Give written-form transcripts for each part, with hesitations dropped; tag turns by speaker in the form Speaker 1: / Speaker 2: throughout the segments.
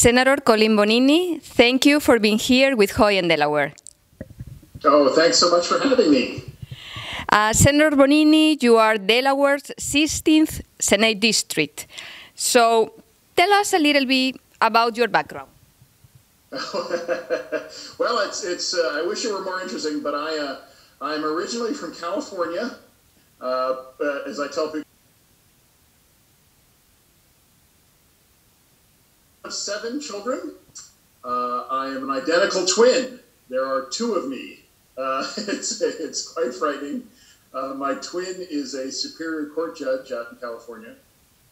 Speaker 1: Senator Colin Bonini, thank you for being here with Hoy in Delaware.
Speaker 2: Oh, thanks so much for having me.
Speaker 1: Senator Bonini, you are Delaware's 16th Senate District. So tell us a little bit about your background.
Speaker 2: Well, I wish it were more interesting, but I'm originally from California. As I tell people, I have 7 children. I am an identical twin. There are 2 of me. It's quite frightening. My twin is a Superior Court judge out in California.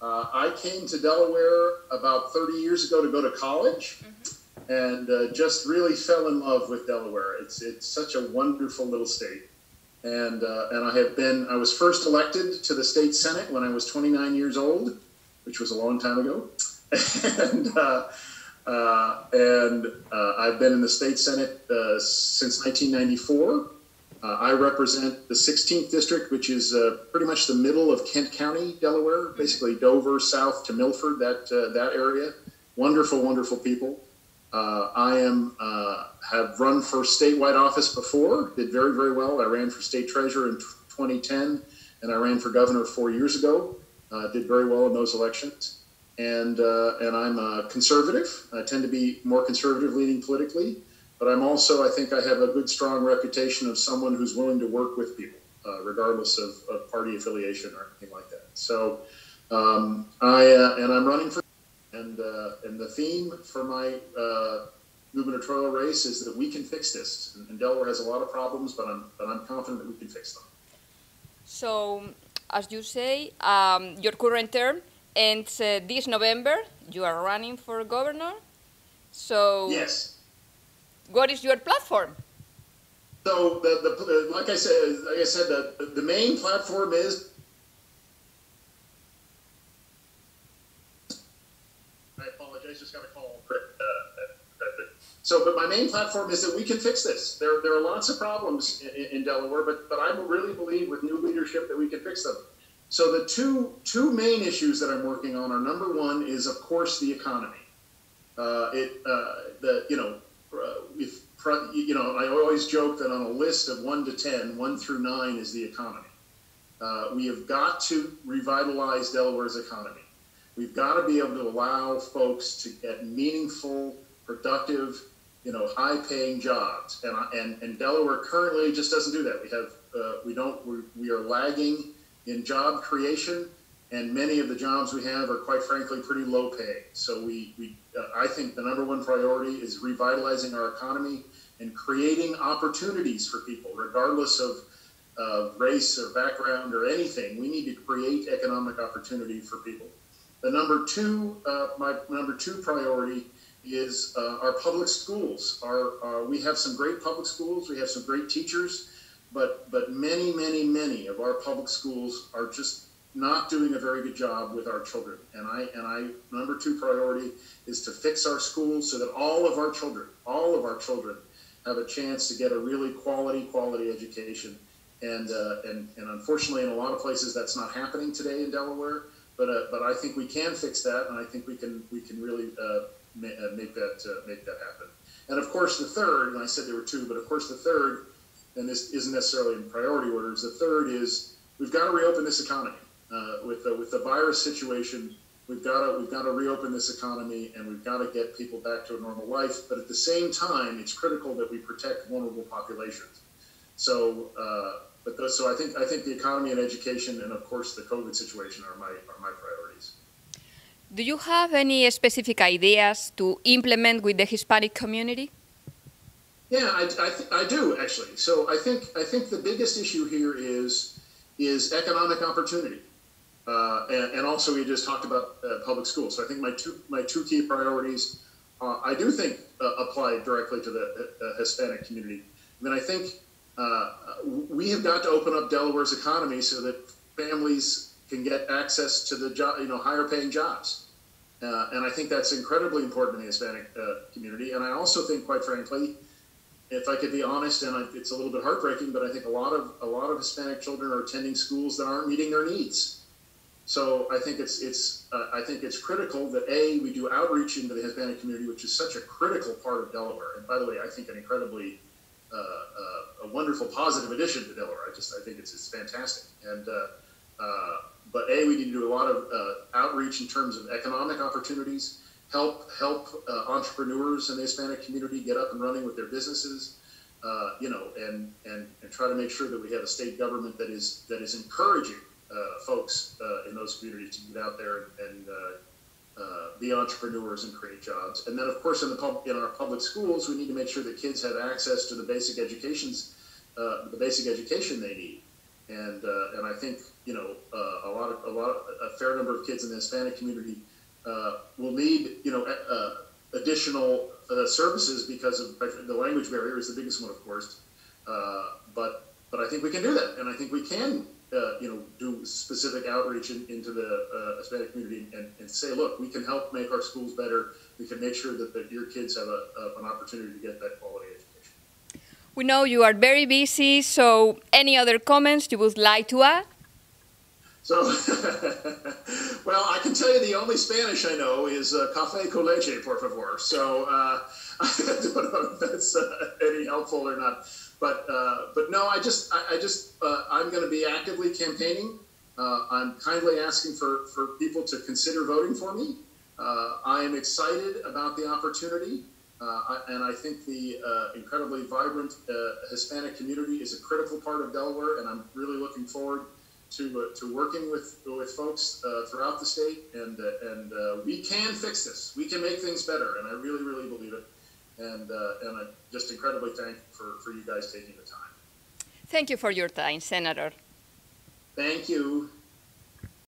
Speaker 2: I came to Delaware about 30 years ago to go to college, and just really fell in love with Delaware. It's such a wonderful little state. And I was first elected to the state Senate when I was 29 years old, which was a long time ago. and I've been in the state Senate since 1994. I represent the 16th district, which is pretty much the middle of Kent County, Delaware, basically Dover south to Milford, that area. Wonderful, wonderful people. Have run for statewide office before, did very, very well. I ran for state treasurer in 2010, and I ran for governor 4 years ago. Did very well in those elections. And I'm conservative. I tend to be more conservative leaning politically, but I'm also, I think I have a good, strong reputation of someone who's willing to work with people, regardless of party affiliation or anything like that. So, and I'm running for, and the theme for my gubernatorial race is that we can fix this. And Delaware has a lot of problems, but I'm confident that we can fix them.
Speaker 1: So, as you say, your current term ends this November. You are running for governor. So,
Speaker 2: yes.
Speaker 1: What is your platform?
Speaker 2: So, like I said, the main platform is. I apologize, just got a call. But my main platform is that we can fix this. There are lots of problems in Delaware, but I really believe with new leadership that we can fix them. So the two main issues that I'm working on are, number one is, of course, the economy. I always joke that on a list of 1 to 10, 1 through 9 is the economy. We have got to revitalize Delaware's economy. We've got to be able to allow folks to get meaningful, productive, high-paying jobs, and Delaware currently just doesn't do that. We are lagging in job creation, and many of the jobs we have are, quite frankly, pretty low-paying. So I think the number one priority is revitalizing our economy and creating opportunities for people, regardless of race or background or anything. We need to create economic opportunity for people. The my number two priority is our public schools. We have some great public schools. We have some great teachers, but many, many, many of our public schools are just not doing a very good job with our children. And number two priority is to fix our schools so that all of our children have a chance to get a really quality education. And unfortunately, in a lot of places, that's not happening today in Delaware. But I think we can fix that, and I think we can really make that happen. And of course, the third, and I said there were 2, but of course the third, and this isn't necessarily in priority orders. The third is we've got to reopen this economy. With the virus situation, we've got to reopen this economy, and we've got to get people back to a normal life. But at the same time, it's critical that we protect vulnerable populations. So. So I think the economy and education, and of course the COVID situation, are my priorities.
Speaker 1: Do you have any specific ideas to implement with the Hispanic community?
Speaker 2: Yeah, I do actually. So I think the biggest issue here is economic opportunity, and also we just talked about public schools. So I think my two key priorities, I do think apply directly to the Hispanic community. I mean, I think. We have got to open up Delaware's economy so that families can get access to the higher paying jobs. And I think that's incredibly important in the Hispanic community. And I also think, quite frankly, if I could be honest, and it's a little bit heartbreaking, but I think a lot of Hispanic children are attending schools that aren't meeting their needs. So I think it's critical that we do outreach into the Hispanic community, which is such a critical part of Delaware. And by the way, I think an incredibly a wonderful positive addition to Delaware. I think it's fantastic. And but we need to do a lot of outreach in terms of economic opportunities, help entrepreneurs in the Hispanic community get up and running with their businesses, and try to make sure that we have a state government that is encouraging folks in those communities to get out there and be entrepreneurs and create jobs. And then, of course, in our public schools, we need to make sure that kids have access to the basic education they need. And I think a fair number of kids in the Hispanic community will need additional services because of the language barrier is the biggest one, of course. But I think we can do that, and I think we can do specific outreach into the Hispanic community and say, look, we can help make our schools better. We can make sure that your kids have an opportunity to get that quality education.
Speaker 1: We know you are very busy, so any other comments you would like to add?
Speaker 2: So, well, I can tell you the only Spanish I know is café con leche, por favor. So I don't know if that's any helpful or not. But no, I'm going to be actively campaigning. I'm kindly asking for people to consider voting for me. I am excited about the opportunity. And I think the incredibly vibrant Hispanic community is a critical part of Delaware, and I'm really looking forward to working with folks throughout the state, and we can fix this. We can make things better, and I really, really believe it. And I'm just incredibly thankful for you guys taking the time.
Speaker 1: Thank you for your time, Senator.
Speaker 2: Thank you.